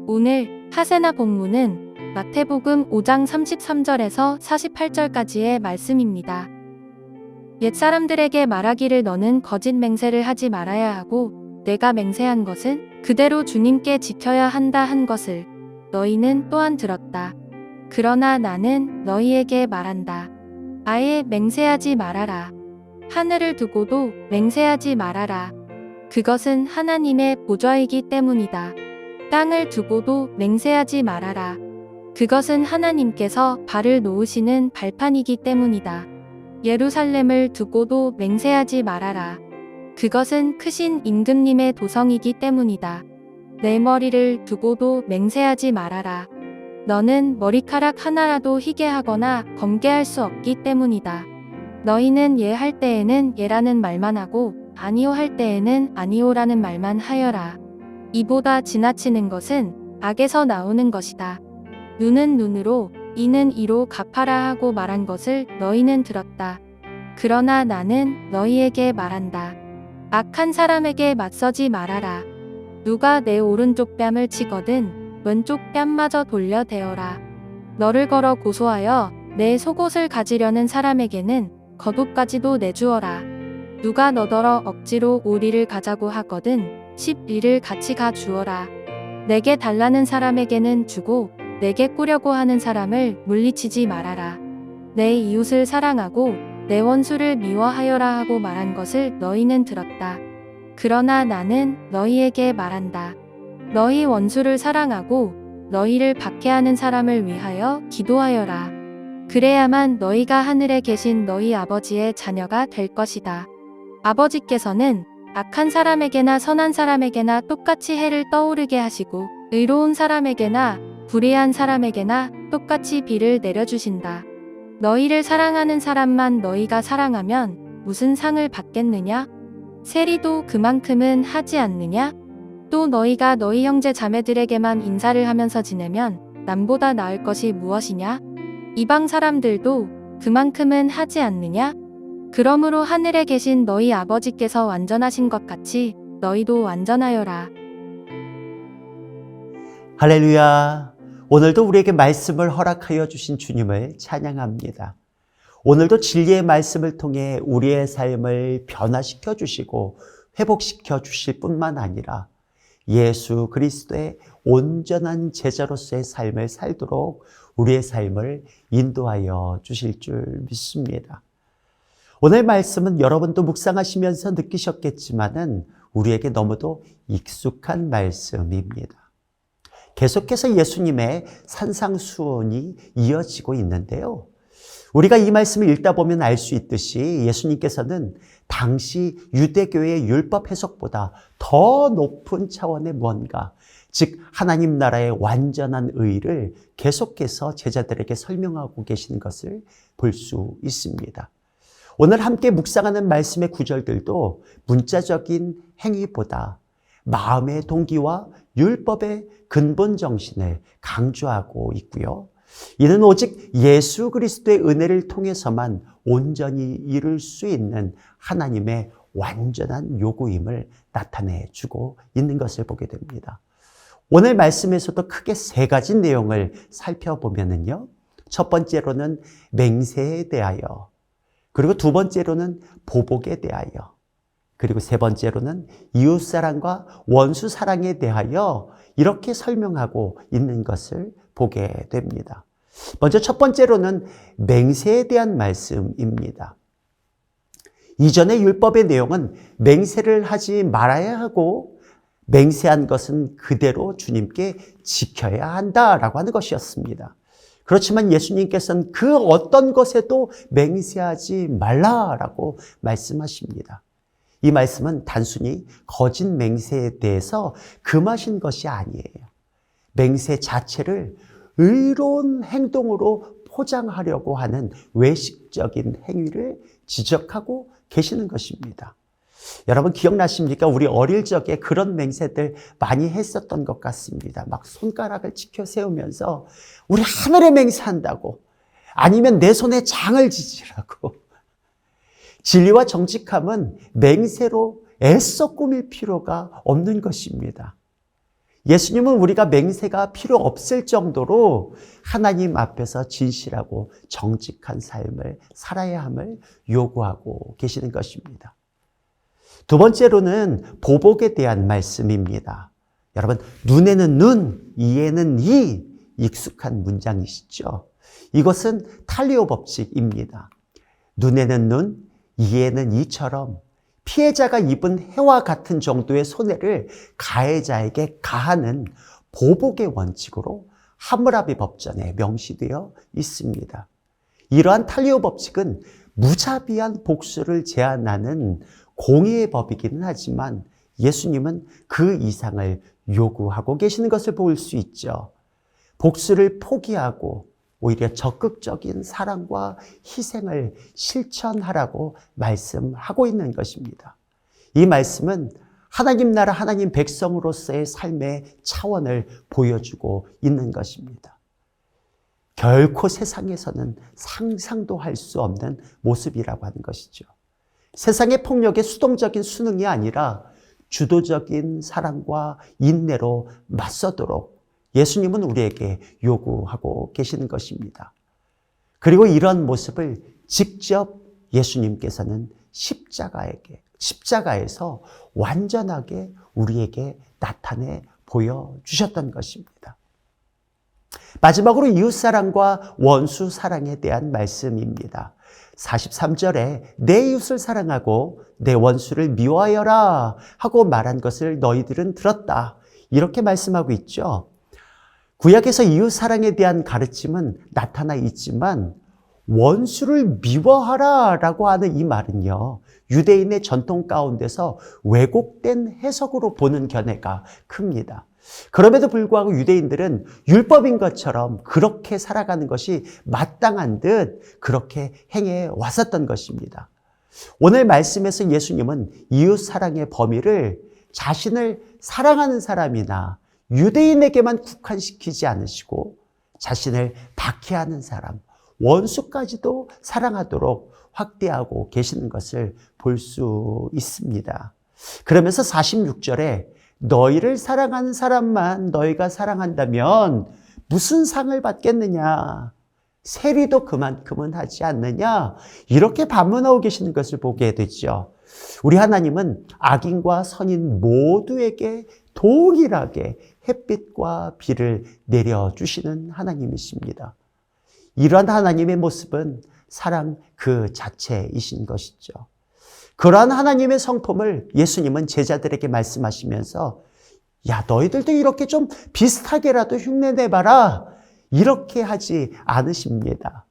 오늘 하세나 본문은 마태복음 5장 33절에서 48절까지의 말씀입니다. 옛사람들에게 말하기를 너는 거짓 맹세를 하지 말아야 하고 내가 맹세한 것은 그대로 주님께 지켜야 한다 한 것을 너희는 또한 들었다. 그러나 나는 너희에게 말한다. 아예 맹세하지 말아라. 하늘을 두고도 맹세하지 말아라. 그것은 하나님의 보좌이기 때문이다. 땅을 두고도 맹세하지 말아라. 그것은 하나님께서 발을 놓으시는 발판이기 때문이다. 예루살렘을 두고도 맹세하지 말아라. 그것은 크신 임금님의 도성이기 때문이다. 내 머리를 두고도 맹세하지 말아라. 너는 머리카락 하나라도 희게 하거나 검게 할 수 없기 때문이다. 너희는 예 할 때에는 예라는 말만 하고 아니오 할 때에는 아니오라는 말만 하여라. 이보다 지나치는 것은 악에서 나오는 것이다. 눈은 눈으로 이는 이로 갚아라 하고 말한 것을 너희는 들었다. 그러나 나는 너희에게 말한다. 악한 사람에게 맞서지 말아라. 누가 내 오른쪽 뺨을 치거든 왼쪽 뺨마저 돌려 대어라. 너를 걸어 고소하여 내 속옷을 가지려는 사람에게는 겉옷까지도 내주어라. 누가 너더러 억지로 오리를 가자고 하거든 10리를 같이 가주어라. 내게 달라는 사람에게는 주고 내게 꾸려고 하는 사람을 물리치지 말아라. 내 이웃을 사랑하고 내 원수를 미워하여라 하고 말한 것을 너희는 들었다. 그러나 나는 너희에게 말한다. 너희 원수를 사랑하고 너희를 박해하는 사람을 위하여 기도하여라. 그래야만 너희가 하늘에 계신 너희 아버지의 자녀가 될 것이다. 아버지께서는 악한 사람에게나 선한 사람에게나 똑같이 해를 떠오르게 하시고 의로운 사람에게나 불의한 사람에게나 똑같이 비를 내려주신다. 너희를 사랑하는 사람만 너희가 사랑하면 무슨 상을 받겠느냐? 세리도 그만큼은 하지 않느냐? 또 너희가 너희 형제 자매들에게만 인사를 하면서 지내면 남보다 나을 것이 무엇이냐? 이방 사람들도 그만큼은 하지 않느냐? 그러므로 하늘에 계신 너희 아버지께서 완전하신 것 같이 너희도 완전하여라. 할렐루야. 오늘도 우리에게 말씀을 허락하여 주신 주님을 찬양합니다. 오늘도 진리의 말씀을 통해 우리의 삶을 변화시켜 주시고 회복시켜 주실 뿐만 아니라 예수 그리스도의 온전한 제자로서의 삶을 살도록 우리의 삶을 인도하여 주실 줄 믿습니다. 오늘 말씀은 여러분도 묵상하시면서 느끼셨겠지만은 우리에게 너무도 익숙한 말씀입니다. 계속해서 예수님의 산상수훈이 이어지고 있는데요. 우리가 이 말씀을 읽다 보면 알 수 있듯이 예수님께서는 당시 유대교의 율법 해석보다 더 높은 차원의 무언가, 즉 하나님 나라의 완전한 의를 계속해서 제자들에게 설명하고 계신 것을 볼 수 있습니다. 오늘 함께 묵상하는 말씀의 구절들도 문자적인 행위보다 마음의 동기와 율법의 근본 정신을 강조하고 있고요. 이는 오직 예수 그리스도의 은혜를 통해서만 온전히 이룰 수 있는 하나님의 완전한 요구임을 나타내주고 있는 것을 보게 됩니다. 오늘 말씀에서도 크게 세 가지 내용을 살펴보면은요. 첫 번째로는 맹세에 대하여, 그리고 두 번째로는 보복에 대하여, 그리고 세 번째로는 이웃사랑과 원수사랑에 대하여 이렇게 설명하고 있는 것을 보게 됩니다. 먼저 첫 번째로는 맹세에 대한 말씀입니다. 이전의 율법의 내용은 맹세를 하지 말아야 하고 맹세한 것은 그대로 주님께 지켜야 한다라고 하는 것이었습니다. 그렇지만 예수님께서는 그 어떤 것에도 맹세하지 말라라고 말씀하십니다. 이 말씀은 단순히 거짓 맹세에 대해서 금하신 것이 아니에요. 맹세 자체를 의로운 행동으로 포장하려고 하는 외식적인 행위를 지적하고 계시는 것입니다. 여러분 기억나십니까? 우리 어릴 적에 그런 맹세들 많이 했었던 것 같습니다. 막 손가락을 치켜 세우면서 우리 하늘에 맹세한다고, 아니면 내 손에 장을 지지라고. 진리와 정직함은 맹세로 애써 꾸밀 필요가 없는 것입니다. 예수님은 우리가 맹세가 필요 없을 정도로 하나님 앞에서 진실하고 정직한 삶을 살아야 함을 요구하고 계시는 것입니다. 두 번째로는 보복에 대한 말씀입니다. 여러분, 눈에는 눈, 이에는 이, 익숙한 문장이시죠? 이것은 탈리오 법칙입니다. 눈에는 눈, 이에는 이처럼 피해자가 입은 해와 같은 정도의 손해를 가해자에게 가하는 보복의 원칙으로 함무라비 법전에 명시되어 있습니다. 이러한 탈리오 법칙은 무자비한 복수를 제한하는 공의의 법이기는 하지만 예수님은 그 이상을 요구하고 계시는 것을 볼 수 있죠. 복수를 포기하고 오히려 적극적인 사랑과 희생을 실천하라고 말씀하고 있는 것입니다. 이 말씀은 하나님 나라 하나님 백성으로서의 삶의 차원을 보여주고 있는 것입니다. 결코 세상에서는 상상도 할 수 없는 모습이라고 하는 것이죠. 세상의 폭력의 수동적인 순응이 아니라 주도적인 사랑과 인내로 맞서도록 예수님은 우리에게 요구하고 계시는 것입니다. 그리고 이런 모습을 직접 예수님께서는 십자가에서 완전하게 우리에게 나타내 보여주셨던 것입니다. 마지막으로 이웃사랑과 원수사랑에 대한 말씀입니다. 43절에 내 이웃을 사랑하고 내 원수를 미워하여라 하고 말한 것을 너희들은 들었다. 이렇게 말씀하고 있죠. 구약에서 이웃사랑에 대한 가르침은 나타나 있지만 원수를 미워하라 라고 하는 이 말은요, 유대인의 전통 가운데서 왜곡된 해석으로 보는 견해가 큽니다. 그럼에도 불구하고 유대인들은 율법인 것처럼 그렇게 살아가는 것이 마땅한 듯 그렇게 행해 왔었던 것입니다. 오늘 말씀에서 예수님은 이웃사랑의 범위를 자신을 사랑하는 사람이나 유대인에게만 국한시키지 않으시고 자신을 박해하는 사람, 원수까지도 사랑하도록 확대하고 계시는 것을 볼 수 있습니다. 그러면서 46절에 너희를 사랑하는 사람만 너희가 사랑한다면 무슨 상을 받겠느냐? 세리도 그만큼은 하지 않느냐? 이렇게 반문하고 계시는 것을 보게 되죠. 우리 하나님은 악인과 선인 모두에게 동일하게 햇빛과 비를 내려주시는 하나님이십니다. 이러한 하나님의 모습은 사랑 그 자체이신 것이죠. 그러한 하나님의 성품을 예수님은 제자들에게 말씀하시면서 야, 너희들도 이렇게 좀 비슷하게라도 흉내내봐라. 이렇게 하지 않으십니다.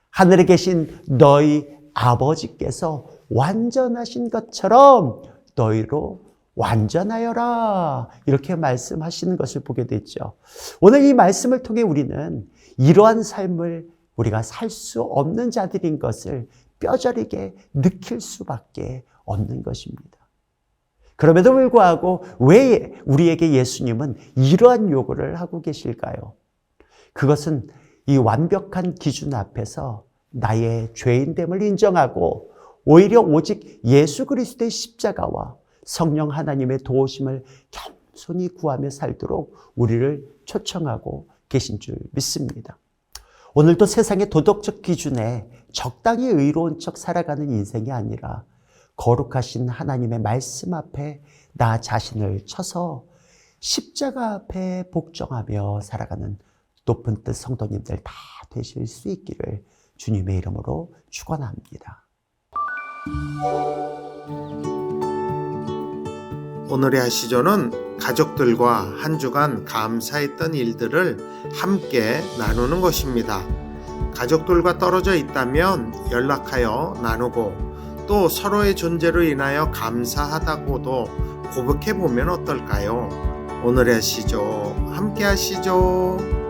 하늘에 계신 너희 아버지께서 완전하신 것처럼 너희로 완전하여라. 이렇게 말씀하시는 것을 보게 되죠. 오늘 이 말씀을 통해 우리는 이러한 삶을 우리가 살 수 없는 자들인 것을 뼈저리게 느낄 수밖에 없는 것입니다. 그럼에도 불구하고 왜 우리에게 예수님은 이러한 요구를 하고 계실까요? 그것은 이 완벽한 기준 앞에서 나의 죄인됨을 인정하고 오히려 오직 예수 그리스도의 십자가와 성령 하나님의 도우심을 겸손히 구하며 살도록 우리를 초청하고 계신 줄 믿습니다. 오늘도 세상의 도덕적 기준에 적당히 의로운 척 살아가는 인생이 아니라 거룩하신 하나님의 말씀 앞에 나 자신을 쳐서 십자가 앞에 복종하며 살아가는 높은 뜻 성도님들 다 되실 수 있기를 주님의 이름으로 축원합니다. 오늘의 하시조는 가족들과 한 주간 감사했던 일들을 함께 나누는 것입니다. 가족들과 떨어져 있다면 연락하여 나누고 또 서로의 존재로 인하여 감사하다고도 고백해 보면 어떨까요? 오늘의 하시조 함께 하시죠.